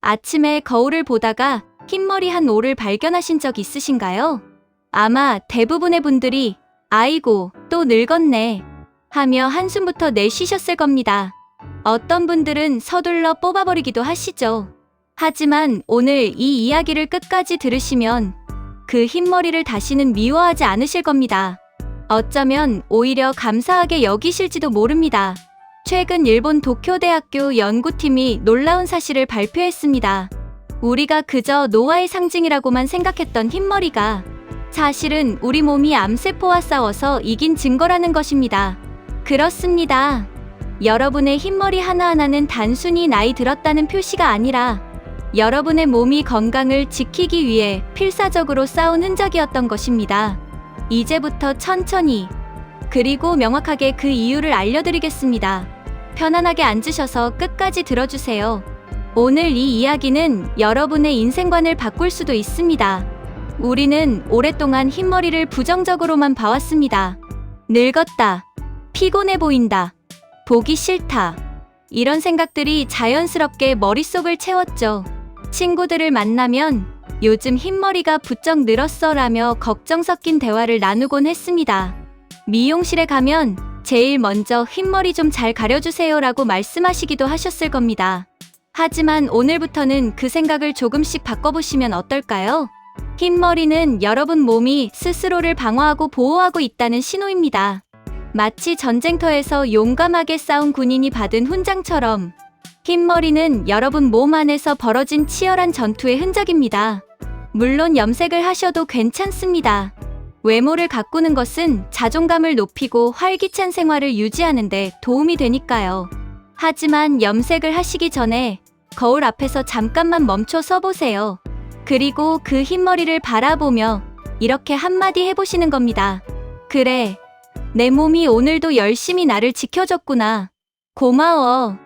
아침에 거울을 보다가 흰머리 한 올을 발견하신 적 있으신가요? 아마 대부분의 분들이 아이고, 또 늙었네 하며 한숨부터 내쉬셨을 겁니다. 어떤 분들은 서둘러 뽑아버리기도 하시죠. 하지만 오늘 이 이야기를 끝까지 들으시면 그 흰머리를 다시는 미워하지 않으실 겁니다. 어쩌면 오히려 감사하게 여기실지도 모릅니다. 최근 일본 도쿄대학교 연구팀이 놀라운 사실을 발표했습니다. 우리가 그저 노화의 상징이라고만 생각했던 흰머리가 사실은 우리 몸이 암세포와 싸워서 이긴 증거라는 것입니다. 그렇습니다. 여러분의 흰머리 하나하나는 단순히 나이 들었다는 표시가 아니라 여러분의 몸이 건강을 지키기 위해 필사적으로 싸운 흔적이었던 것입니다. 이제부터 천천히 그리고 명확하게 그 이유를 알려드리겠습니다. 편안하게 앉으셔서 끝까지 들어주세요. 오늘 이 이야기는 여러분의 인생관을 바꿀 수도 있습니다. 우리는 오랫동안 흰머리를 부정적으로만 봐왔습니다. 늙었다, 피곤해 보인다, 보기 싫다. 이런 생각들이 자연스럽게 머릿속을 채웠죠. 친구들을 만나면 요즘 흰머리가 부쩍 늘었어 라며 걱정 섞인 대화를 나누곤 했습니다. 미용실에 가면 제일 먼저 흰머리 좀 잘 가려주세요 라고 말씀하시기도 하셨을 겁니다. 하지만 오늘부터는 그 생각을 조금씩 바꿔보시면 어떨까요? 흰머리는 여러분 몸이 스스로를 방어하고 보호하고 있다는 신호입니다. 마치 전쟁터에서 용감하게 싸운 군인이 받은 훈장처럼 흰머리는 여러분 몸 안에서 벌어진 치열한 전투의 흔적입니다. 물론 염색을 하셔도 괜찮습니다. 외모를 가꾸는 것은 자존감을 높이고 활기찬 생활을 유지하는 데 도움이 되니까요. 하지만 염색을 하시기 전에 거울 앞에서 잠깐만 멈춰 서보세요. 그리고 그 흰머리를 바라보며 이렇게 한마디 해보시는 겁니다. 그래, 내 몸이 오늘도 열심히 나를 지켜줬구나. 고마워.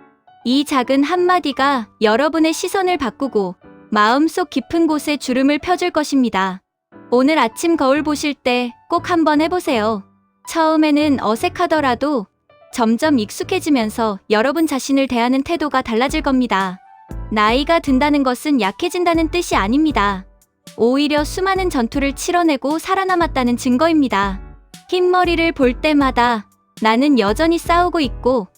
이 작은 한마디가 여러분의 시선을 바꾸고 마음속 깊은 곳에 주름을 펴줄 것입니다. 오늘 아침 거울 보실 때 꼭 한번 해보세요. 처음에는 어색하더라도 점점 익숙해지면서 여러분 자신을 대하는 태도가 달라질 겁니다. 나이가 든다는 것은 약해진다는 뜻이 아닙니다. 오히려 수많은 전투를 치러내고 살아남았다는 증거입니다. 흰머리를 볼 때마다 나는 여전히 싸우고 있고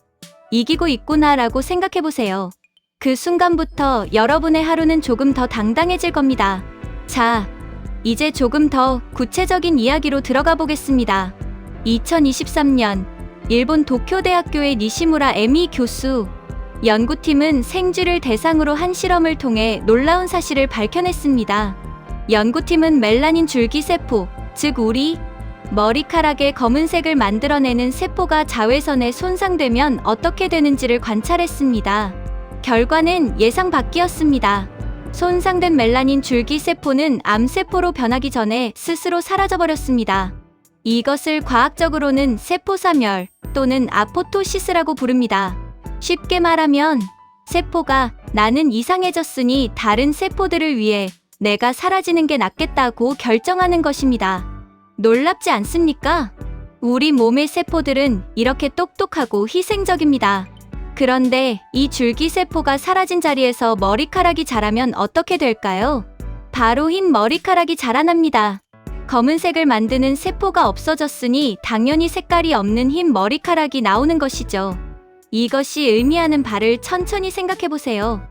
이기고 있구나라고 생각해보세요. 그 순간부터 여러분의 하루는 조금 더 당당해질 겁니다. 자, 이제 조금 더 구체적인 이야기로 들어가 보겠습니다. 2023년 일본 도쿄대학교의 니시무라 에미 교수 연구팀은 생쥐를 대상으로 한 실험을 통해 놀라운 사실을 밝혀냈습니다. 연구팀은 멜라닌 줄기세포, 즉 우리 머리카락의 검은색을 만들어내는 세포가 자외선에 손상되면 어떻게 되는지를 관찰했습니다. 결과는 예상 밖이었습니다. 손상된 멜라닌 줄기세포는 암세포로 변하기 전에 스스로 사라져버렸습니다. 이것을 과학적으로는 세포사멸 또는 아포토시스라고 부릅니다. 쉽게 말하면 세포가 나는 이상해졌으니 다른 세포들을 위해 내가 사라지는 게 낫겠다고 결정하는 것입니다. 놀랍지 않습니까? 우리 몸의 세포들은 이렇게 똑똑하고 희생적입니다. 그런데 이 줄기세포가 사라진 자리에서 머리카락이 자라면 어떻게 될까요? 바로 흰 머리카락이 자라납니다. 검은색을 만드는 세포가 없어졌으니 당연히 색깔이 없는 흰 머리카락이 나오는 것이죠. 이것이 의미하는 바를 천천히 생각해보세요.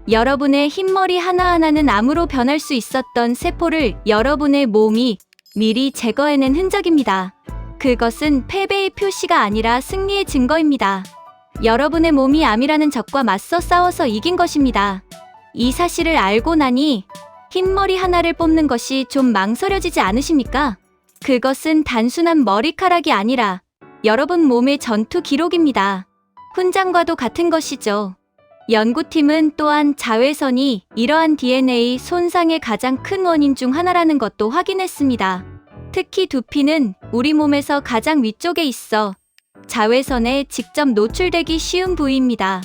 여러분의 흰머리 하나하나는 암으로 변할 수 있었던 세포를 여러분의 몸이 미리 제거해낸 흔적입니다. 그것은 패배의 표시가 아니라 승리의 증거입니다. 여러분의 몸이 암이라는 적과 맞서 싸워서 이긴 것입니다. 이 사실을 알고 나니 흰머리 하나를 뽑는 것이 좀 망설여지지 않으십니까? 그것은 단순한 머리카락이 아니라 여러분 몸의 전투 기록입니다. 훈장과도 같은 것이죠. 연구팀은 또한 자외선이 이러한 DNA 손상의 가장 큰 원인 중 하나라는 것도 확인했습니다. 특히 두피는 우리 몸에서 가장 위쪽에 있어 자외선에 직접 노출되기 쉬운 부위입니다.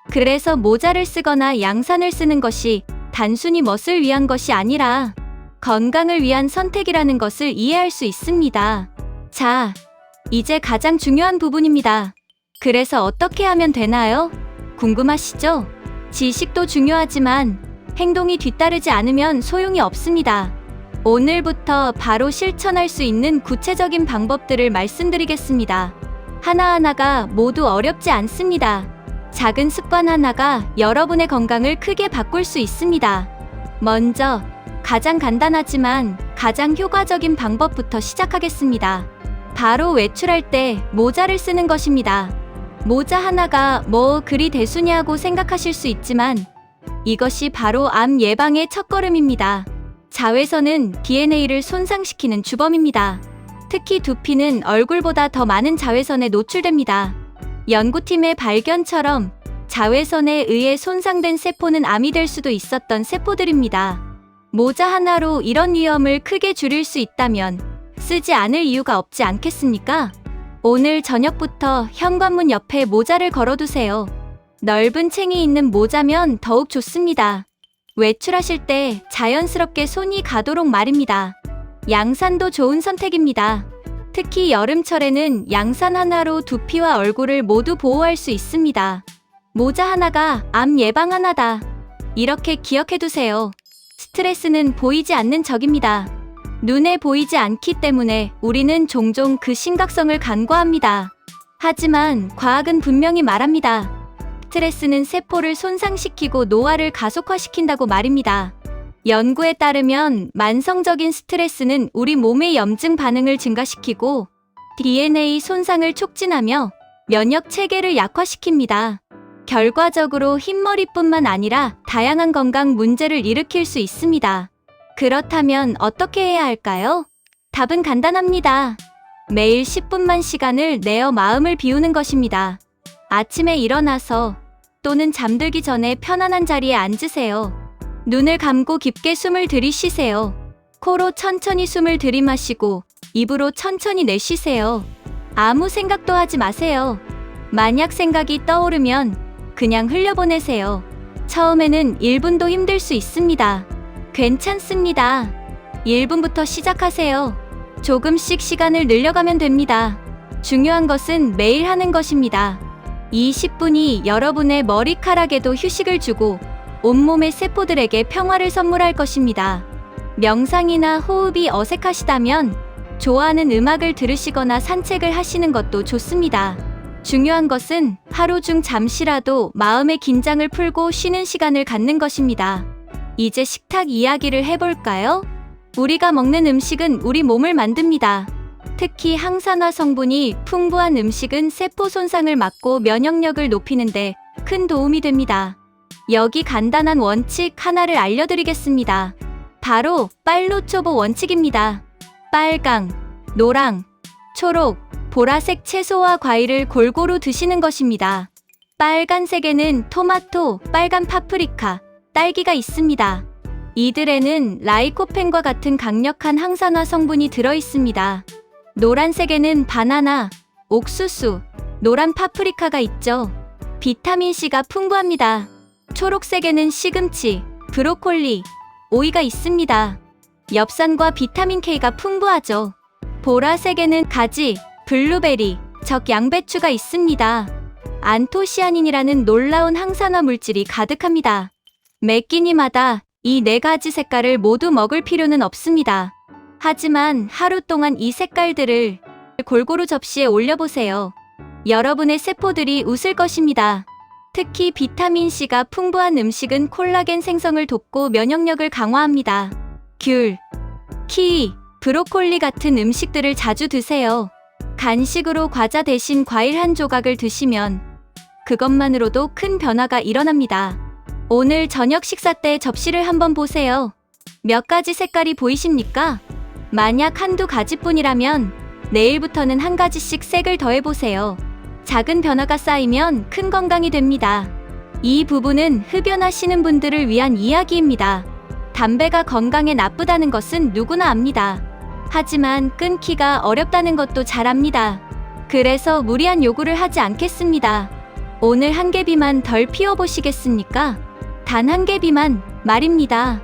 그래서 모자를 쓰거나 양산을 쓰는 것이 단순히 멋을 위한 것이 아니라 건강을 위한 선택이라는 것을 이해할 수 있습니다. 자, 이제 가장 중요한 부분입니다. 그래서 어떻게 하면 되나요? 궁금하시죠? 지식도 중요하지만 행동이 뒤따르지 않으면 소용이 없습니다. 오늘부터 바로 실천할 수 있는 구체적인 방법들을 말씀드리겠습니다. 하나하나가 모두 어렵지 않습니다. 작은 습관 하나가 여러분의 건강을 크게 바꿀 수 있습니다. 먼저 가장 간단하지만 가장 효과적인 방법부터 시작하겠습니다. 바로 외출할 때 모자를 쓰는 것입니다. 모자 하나가 뭐 그리 대수냐고 생각하실 수 있지만 이것이 바로 암 예방의 첫걸음입니다. 자외선은 DNA를 손상시키는 주범입니다. 특히 두피는 얼굴보다 더 많은 자외선에 노출됩니다. 연구팀의 발견처럼 자외선에 의해 손상된 세포는 암이 될 수도 있었던 세포들입니다. 모자 하나로 이런 위험을 크게 줄일 수 있다면 쓰지 않을 이유가 없지 않겠습니까? 오늘 저녁부터 현관문 옆에 모자를 걸어두세요. 넓은 챙이 있는 모자면 더욱 좋습니다. 외출하실 때 자연스럽게 손이 가도록 말입니다. 양산도 좋은 선택입니다. 특히 여름철에는 양산 하나로 두피와 얼굴을 모두 보호할 수 있습니다. 모자 하나가 암 예방 하나다. 이렇게 기억해두세요. 스트레스는 보이지 않는 적입니다. 눈에 보이지 않기 때문에 우리는 종종 그 심각성을 간과합니다. 하지만 과학은 분명히 말합니다. 스트레스는 세포를 손상시키고 노화를 가속화시킨다고 말입니다. 연구에 따르면 만성적인 스트레스는 우리 몸의 염증 반응을 증가시키고 DNA 손상을 촉진하며 면역 체계를 약화시킵니다. 결과적으로 흰머리뿐만 아니라 다양한 건강 문제를 일으킬 수 있습니다. 그렇다면 어떻게 해야 할까요? 답은 간단합니다. 매일 10분만 시간을 내어 마음을 비우는 것입니다. 아침에 일어나서 또는 잠들기 전에 편안한 자리에 앉으세요. 눈을 감고 깊게 숨을 들이쉬세요. 코로 천천히 숨을 들이마시고 입으로 천천히 내쉬세요. 아무 생각도 하지 마세요. 만약 생각이 떠오르면 그냥 흘려보내세요. 처음에는 1분도 힘들 수 있습니다. 괜찮습니다. 1분부터 시작하세요. 조금씩 시간을 늘려가면 됩니다. 중요한 것은 매일 하는 것입니다. 이 10분이 여러분의 머리카락에도 휴식을 주고 온몸의 세포들에게 평화를 선물할 것입니다. 명상이나 호흡이 어색하시다면 좋아하는 음악을 들으시거나 산책을 하시는 것도 좋습니다. 중요한 것은 하루 중 잠시라도 마음의 긴장을 풀고 쉬는 시간을 갖는 것입니다. 이제 식탁 이야기를 해볼까요? 우리가 먹는 음식은 우리 몸을 만듭니다. 특히 항산화 성분이 풍부한 음식은 세포 손상을 막고 면역력을 높이는데 큰 도움이 됩니다. 여기 간단한 원칙 하나를 알려드리겠습니다. 바로 빨로초보 원칙입니다. 빨강, 노랑, 초록, 보라색 채소와 과일을 골고루 드시는 것입니다. 빨간색에는 토마토, 빨간 파프리카, 딸기가 있습니다. 이들에는 라이코펜과 같은 강력한 항산화 성분이 들어있습니다. 노란색에는 바나나, 옥수수, 노란 파프리카가 있죠. 비타민C가 풍부합니다. 초록색에는 시금치, 브로콜리, 오이가 있습니다. 엽산과 비타민K가 풍부하죠. 보라색에는 가지, 블루베리, 적양배추가 있습니다. 안토시아닌이라는 놀라운 항산화 물질이 가득합니다. 매 끼니마다 이 4가지 색깔을 모두 먹을 필요는 없습니다. 하지만 하루 동안 이 색깔들을 골고루 접시에 올려보세요. 여러분의 세포들이 웃을 것입니다. 특히 비타민C가 풍부한 음식은 콜라겐 생성을 돕고 면역력을 강화합니다. 귤, 키위, 브로콜리 같은 음식들을 자주 드세요. 간식으로 과자 대신 과일 한 조각을 드시면 그것만으로도 큰 변화가 일어납니다. 오늘 저녁 식사 때 접시를 한번 보세요. 몇 가지 색깔이 보이십니까? 만약 한두 가지뿐이라면 내일부터는 한 가지씩 색을 더해보세요. 작은 변화가 쌓이면 큰 건강이 됩니다. 이 부분은 흡연하시는 분들을 위한 이야기입니다. 담배가 건강에 나쁘다는 것은 누구나 압니다. 하지만 끊기가 어렵다는 것도 잘 압니다. 그래서 무리한 요구를 하지 않겠습니다. 오늘 한 개비만 덜 피워보시겠습니까? 단 한 개비만 말입니다.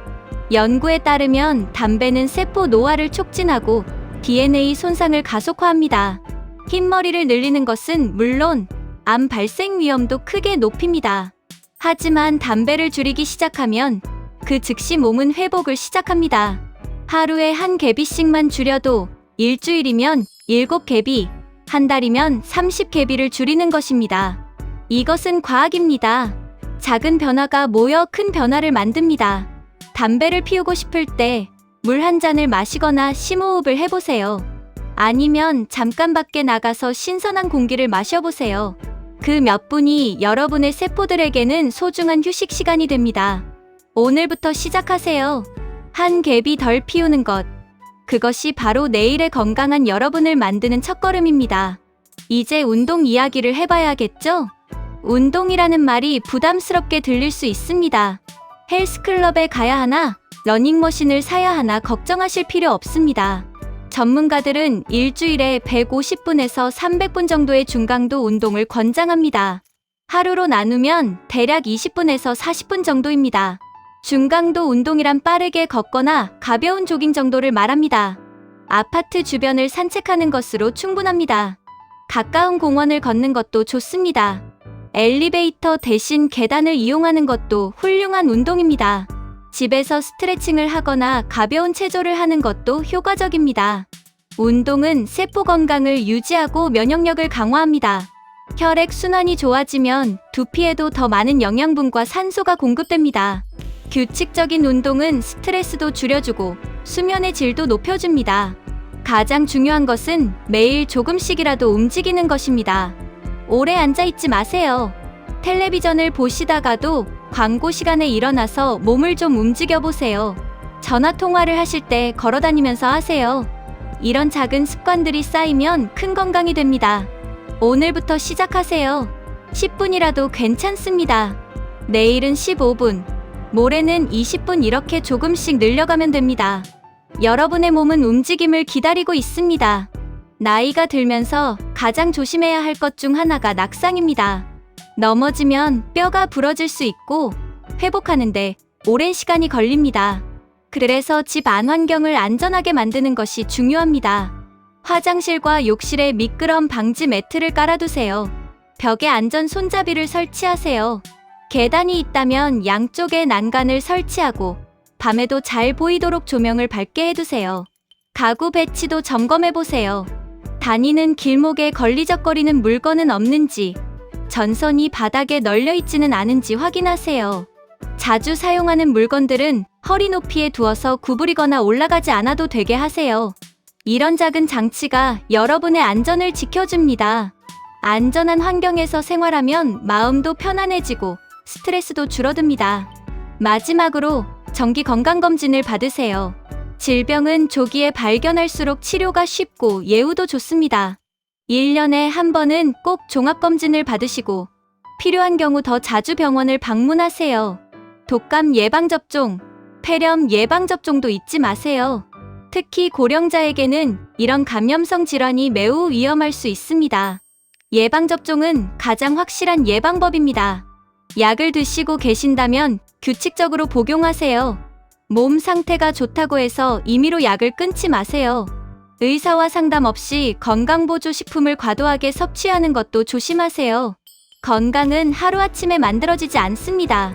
연구에 따르면 담배는 세포 노화를 촉진하고 DNA 손상을 가속화합니다. 흰머리를 늘리는 것은 물론 암 발생 위험도 크게 높입니다. 하지만 담배를 줄이기 시작하면 그 즉시 몸은 회복을 시작합니다. 하루에 한 개비씩만 줄여도 일주일이면 7개비, 한 달이면 30개비를 줄이는 것입니다. 이것은 과학입니다. 작은 변화가 모여 큰 변화를 만듭니다. 담배를 피우고 싶을 때 물 한 잔을 마시거나 심호흡을 해보세요. 아니면 잠깐 밖에 나가서 신선한 공기를 마셔보세요. 그 몇 분이 여러분의 세포들에게는 소중한 휴식 시간이 됩니다. 오늘부터 시작하세요. 한 개비 덜 피우는 것. 그것이 바로 내일의 건강한 여러분을 만드는 첫걸음입니다. 이제 운동 이야기를 해봐야겠죠? 운동이라는 말이 부담스럽게 들릴 수 있습니다. 헬스클럽에 가야 하나, 러닝머신을 사야 하나 걱정하실 필요 없습니다. 전문가들은 일주일에 150분에서 300분 정도의 중강도 운동을 권장합니다. 하루로 나누면 대략 20분에서 40분 정도입니다. 중강도 운동이란 빠르게 걷거나 가벼운 조깅 정도를 말합니다. 아파트 주변을 산책하는 것으로 충분합니다. 가까운 공원을 걷는 것도 좋습니다. 엘리베이터 대신 계단을 이용하는 것도 훌륭한 운동입니다. 집에서 스트레칭을 하거나 가벼운 체조를 하는 것도 효과적입니다. 운동은 세포 건강을 유지하고 면역력을 강화합니다. 혈액 순환이 좋아지면 두피에도 더 많은 영양분과 산소가 공급됩니다. 규칙적인 운동은 스트레스도 줄여주고 수면의 질도 높여줍니다. 가장 중요한 것은 매일 조금씩이라도 움직이는 것입니다. 오래 앉아있지 마세요. 텔레비전을 보시다가도 광고 시간에 일어나서 몸을 좀 움직여보세요. 전화 통화를 하실 때 걸어다니면서 하세요. 이런 작은 습관들이 쌓이면 큰 건강이 됩니다. 오늘부터 시작하세요. 10분이라도 괜찮습니다. 내일은 15분, 모레는 20분 이렇게 조금씩 늘려가면 됩니다. 여러분의 몸은 움직임을 기다리고 있습니다. 나이가 들면서 가장 조심해야 할 것 중 하나가 낙상입니다. 넘어지면 뼈가 부러질 수 있고 회복하는데 오랜 시간이 걸립니다. 그래서 집 안 환경을 안전하게 만드는 것이 중요합니다. 화장실과 욕실에 미끄럼 방지 매트를 깔아두세요. 벽에 안전 손잡이를 설치하세요. 계단이 있다면 양쪽에 난간을 설치하고 밤에도 잘 보이도록 조명을 밝게 해두세요. 가구 배치도 점검해보세요. 다니는 길목에 걸리적거리는 물건은 없는지, 전선이 바닥에 널려 있지는 않은지 확인하세요. 자주 사용하는 물건들은 허리 높이에 두어서 구부리거나 올라가지 않아도 되게 하세요. 이런 작은 장치가 여러분의 안전을 지켜줍니다. 안전한 환경에서 생활하면 마음도 편안해지고 스트레스도 줄어듭니다. 마지막으로 정기 건강검진을 받으세요. 질병은 조기에 발견할수록 치료가 쉽고 예후도 좋습니다. 1년에 한 번은 꼭 종합검진을 받으시고 필요한 경우 더 자주 병원을 방문하세요. 독감 예방접종, 폐렴 예방접종도 잊지 마세요. 특히 고령자에게는 이런 감염성 질환이 매우 위험할 수 있습니다. 예방접종은 가장 확실한 예방법입니다. 약을 드시고 계신다면 규칙적으로 복용하세요. 몸 상태가 좋다고 해서 임의로 약을 끊지 마세요. 의사와 상담 없이 건강보조식품을 과도하게 섭취하는 것도 조심하세요. 건강은 하루아침에 만들어지지 않습니다.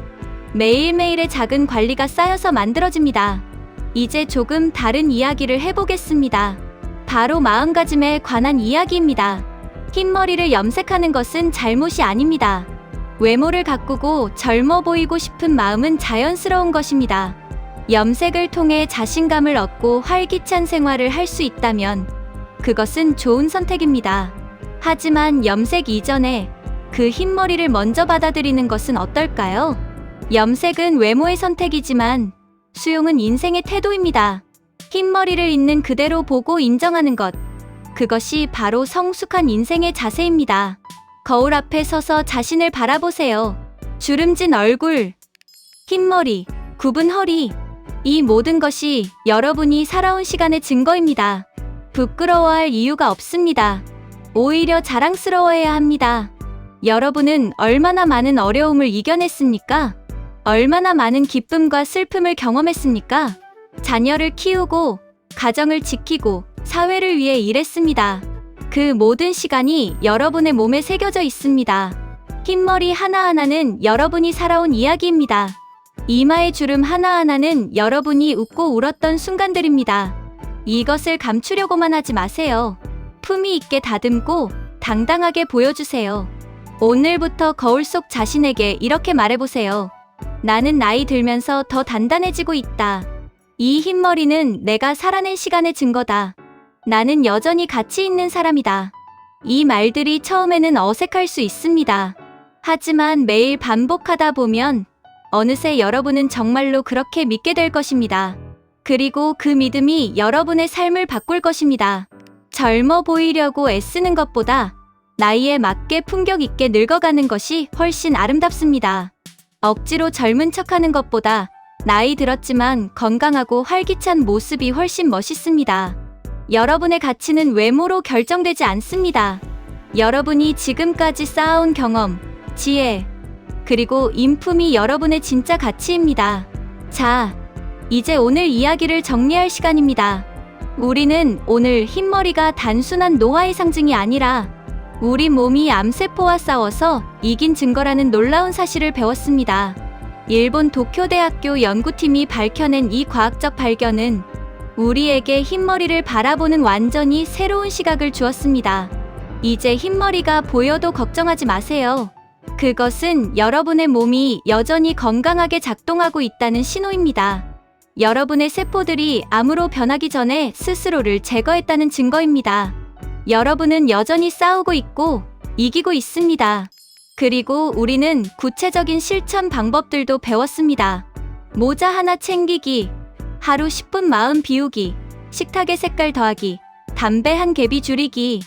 매일매일의 작은 관리가 쌓여서 만들어집니다. 이제 조금 다른 이야기를 해보겠습니다. 바로 마음가짐에 관한 이야기입니다. 흰머리를 염색하는 것은 잘못이 아닙니다. 외모를 가꾸고 젊어 보이고 싶은 마음은 자연스러운 것입니다. 염색을 통해 자신감을 얻고 활기찬 생활을 할 수 있다면 그것은 좋은 선택입니다. 하지만 염색 이전에 그 흰머리를 먼저 받아들이는 것은 어떨까요? 염색은 외모의 선택이지만 수용은 인생의 태도입니다. 흰머리를 있는 그대로 보고 인정하는 것. 그것이 바로 성숙한 인생의 자세입니다. 거울 앞에 서서 자신을 바라보세요. 주름진 얼굴, 흰머리, 굽은 허리. 이 모든 것이 여러분이 살아온 시간의 증거입니다. 부끄러워할 이유가 없습니다. 오히려 자랑스러워해야 합니다. 여러분은 얼마나 많은 어려움을 이겨냈습니까? 얼마나 많은 기쁨과 슬픔을 경험했습니까? 자녀를 키우고, 가정을 지키고, 사회를 위해 일했습니다. 그 모든 시간이 여러분의 몸에 새겨져 있습니다. 흰머리 하나하나는 여러분이 살아온 이야기입니다. 이마의 주름 하나하나는 여러분이 웃고 울었던 순간들입니다. 이것을 감추려고만 하지 마세요. 품위 있게 다듬고 당당하게 보여주세요. 오늘부터 거울 속 자신에게 이렇게 말해보세요. 나는 나이 들면서 더 단단해지고 있다. 이 흰머리는 내가 살아낸 시간의 증거다. 나는 여전히 가치 있는 사람이다. 이 말들이 처음에는 어색할 수 있습니다. 하지만 매일 반복하다 보면 어느새 여러분은 정말로 그렇게 믿게 될 것입니다. 그리고 그 믿음이 여러분의 삶을 바꿀 것입니다. 젊어 보이려고 애쓰는 것보다 나이에 맞게 품격 있게 늙어가는 것이 훨씬 아름답습니다. 억지로 젊은 척하는 것보다 나이 들었지만 건강하고 활기찬 모습이 훨씬 멋있습니다. 여러분의 가치는 외모로 결정되지 않습니다. 여러분이 지금까지 쌓아온 경험, 지혜, 그리고 인품이 여러분의 진짜 가치입니다. 자, 이제 오늘 이야기를 정리할 시간입니다. 우리는 오늘 흰머리가 단순한 노화의 상징이 아니라 우리 몸이 암세포와 싸워서 이긴 증거라는 놀라운 사실을 배웠습니다. 일본 도쿄대학교 연구팀이 밝혀낸 이 과학적 발견은 우리에게 흰머리를 바라보는 완전히 새로운 시각을 주었습니다. 이제 흰머리가 보여도 걱정하지 마세요. 그것은 여러분의 몸이 여전히 건강하게 작동하고 있다는 신호입니다. 여러분의 세포들이 암으로 변하기 전에 스스로를 제거했다는 증거입니다. 여러분은 여전히 싸우고 있고 이기고 있습니다. 그리고 우리는 구체적인 실천 방법들도 배웠습니다. 모자 하나 챙기기, 하루 10분 마음 비우기, 식탁의 색깔 더하기, 담배 한 개비 줄이기,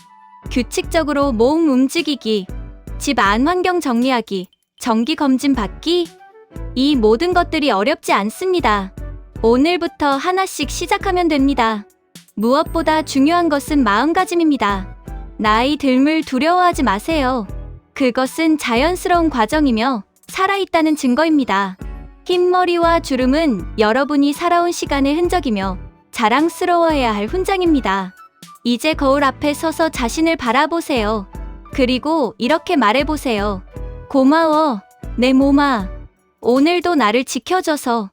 규칙적으로 몸 움직이기, 집 안 환경 정리하기, 정기 검진 받기. 이 모든 것들이 어렵지 않습니다. 오늘부터 하나씩 시작하면 됩니다. 무엇보다 중요한 것은 마음가짐입니다. 나이 듦을 두려워하지 마세요. 그것은 자연스러운 과정이며 살아있다는 증거입니다. 흰머리와 주름은 여러분이 살아온 시간의 흔적이며 자랑스러워해야 할 훈장입니다. 이제 거울 앞에 서서 자신을 바라보세요. 그리고 이렇게 말해보세요. 고마워, 내 몸아. 오늘도 나를 지켜줘서.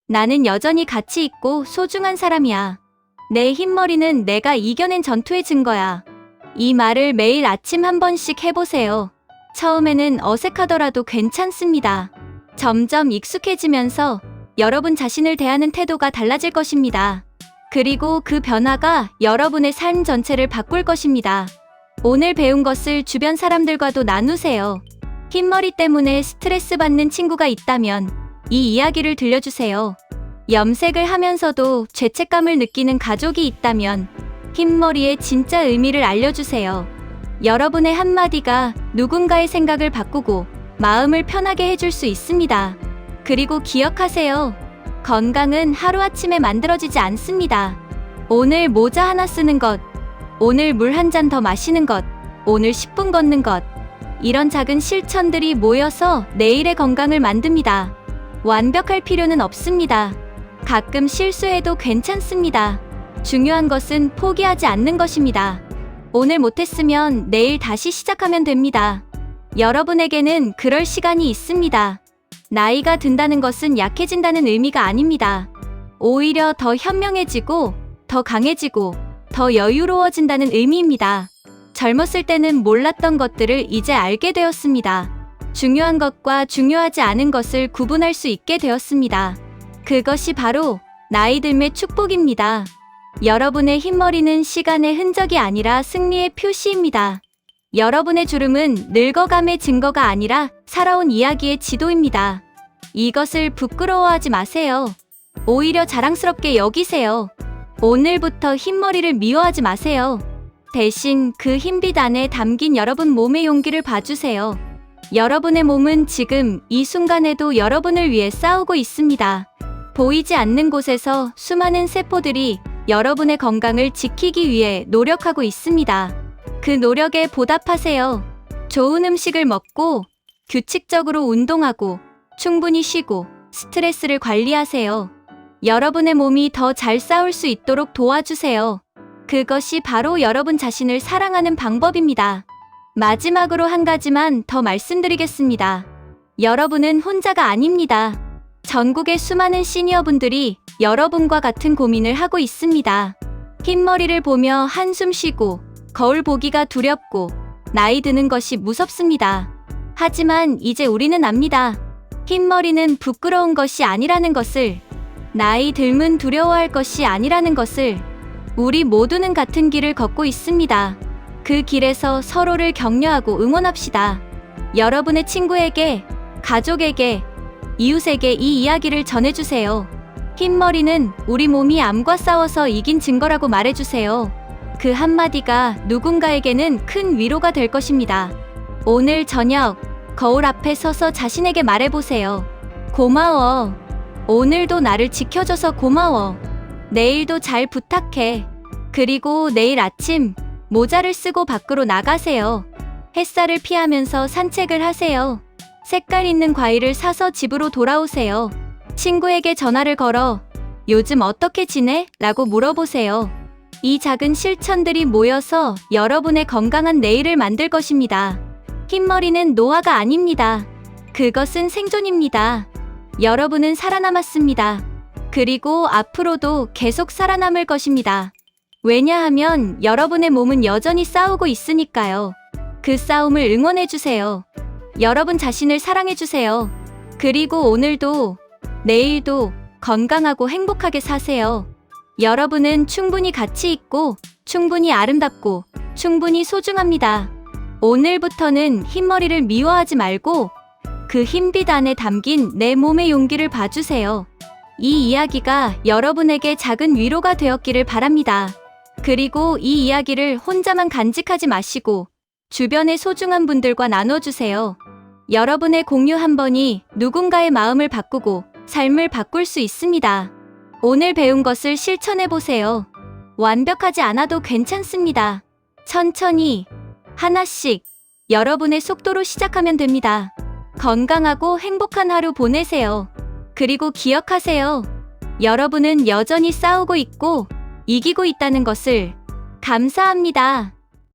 나는 여전히 가치 있고 소중한 사람이야. 내 흰머리는 내가 이겨낸 전투의 증거야. 이 말을 매일 아침 한 번씩 해보세요. 처음에는 어색하더라도 괜찮습니다. 점점 익숙해지면서 여러분 자신을 대하는 태도가 달라질 것입니다. 그리고 그 변화가 여러분의 삶 전체를 바꿀 것입니다. 오늘 배운 것을 주변 사람들과도 나누세요. 흰머리 때문에 스트레스 받는 친구가 있다면 이 이야기를 들려주세요. 염색을 하면서도 죄책감을 느끼는 가족이 있다면 흰머리의 진짜 의미를 알려주세요. 여러분의 한마디가 누군가의 생각을 바꾸고 마음을 편하게 해줄 수 있습니다. 그리고 기억하세요. 건강은 하루아침에 만들어지지 않습니다. 오늘 모자 하나 쓰는 것, 오늘 물 한 잔 더 마시는 것, 오늘 10분 걷는 것. 이런 작은 실천들이 모여서 내일의 건강을 만듭니다. 완벽할 필요는 없습니다. 가끔 실수해도 괜찮습니다. 중요한 것은 포기하지 않는 것입니다. 오늘 못했으면 내일 다시 시작하면 됩니다. 여러분에게는 그럴 시간이 있습니다. 나이가 든다는 것은 약해진다는 의미가 아닙니다. 오히려 더 현명해지고, 더 강해지고, 더 여유로워진다는 의미입니다. 젊었을 때는 몰랐던 것들을 이제 알게 되었습니다. 중요한 것과 중요하지 않은 것을 구분할 수 있게 되었습니다. 그것이 바로 나이 듦의 축복입니다. 여러분의 흰머리는 시간의 흔적이 아니라 승리의 표시입니다. 여러분의 주름은 늙어감의 증거가 아니라 살아온 이야기의 지도입니다. 이것을 부끄러워하지 마세요. 오히려 자랑스럽게 여기세요. 오늘부터 흰머리를 미워하지 마세요. 대신 그 흰빛 안에 담긴 여러분 몸의 용기를 봐주세요. 여러분의 몸은 지금 이 순간에도 여러분을 위해 싸우고 있습니다. 보이지 않는 곳에서 수많은 세포들이 여러분의 건강을 지키기 위해 노력하고 있습니다. 그 노력에 보답하세요. 좋은 음식을 먹고, 규칙적으로 운동하고, 충분히 쉬고, 스트레스를 관리하세요. 여러분의 몸이 더 잘 싸울 수 있도록 도와주세요. 그것이 바로 여러분 자신을 사랑하는 방법입니다. 마지막으로 한 가지만 더 말씀드리겠습니다. 여러분은 혼자가 아닙니다. 전국의 수많은 시니어분들이 여러분과 같은 고민을 하고 있습니다. 흰머리를 보며 한숨 쉬고 거울 보기가 두렵고 나이 드는 것이 무섭습니다. 하지만 이제 우리는 압니다. 흰머리는 부끄러운 것이 아니라는 것을, 나이 들면 두려워할 것이 아니라는 것을. 우리 모두는 같은 길을 걷고 있습니다. 그 길에서 서로를 격려하고 응원합시다. 여러분의 친구에게, 가족에게, 이웃에게 이 이야기를 전해주세요. 흰머리는 우리 몸이 암과 싸워서 이긴 증거라고 말해주세요. 그 한마디가 누군가에게는 큰 위로가 될 것입니다. 오늘 저녁 거울 앞에 서서 자신에게 말해보세요. 고마워. 오늘도 나를 지켜줘서 고마워. 내일도 잘 부탁해. 그리고 내일 아침 모자를 쓰고 밖으로 나가세요. 햇살을 피하면서 산책을 하세요. 색깔 있는 과일을 사서 집으로 돌아오세요. 친구에게 전화를 걸어 요즘 어떻게 지내? 라고 물어보세요. 이 작은 실천들이 모여서 여러분의 건강한 내일을 만들 것입니다. 흰머리는 노화가 아닙니다. 그것은 생존입니다. 여러분은 살아남았습니다. 그리고 앞으로도 계속 살아남을 것입니다. 왜냐하면 여러분의 몸은 여전히 싸우고 있으니까요. 그 싸움을 응원해주세요. 여러분 자신을 사랑해주세요. 그리고 오늘도, 내일도 건강하고 행복하게 사세요. 여러분은 충분히 가치 있고, 충분히 아름답고, 충분히 소중합니다. 오늘부터는 흰머리를 미워하지 말고 그 흰빛 안에 담긴 내 몸의 용기를 봐주세요. 이 이야기가 여러분에게 작은 위로가 되었기를 바랍니다. 그리고 이 이야기를 혼자만 간직하지 마시고 주변의 소중한 분들과 나눠주세요. 여러분의 공유 한 번이 누군가의 마음을 바꾸고 삶을 바꿀 수 있습니다. 오늘 배운 것을 실천해보세요. 완벽하지 않아도 괜찮습니다. 천천히, 하나씩, 여러분의 속도로 시작하면 됩니다. 건강하고 행복한 하루 보내세요. 그리고 기억하세요. 여러분은 여전히 싸우고 있고 이기고 있다는 것을. 감사합니다.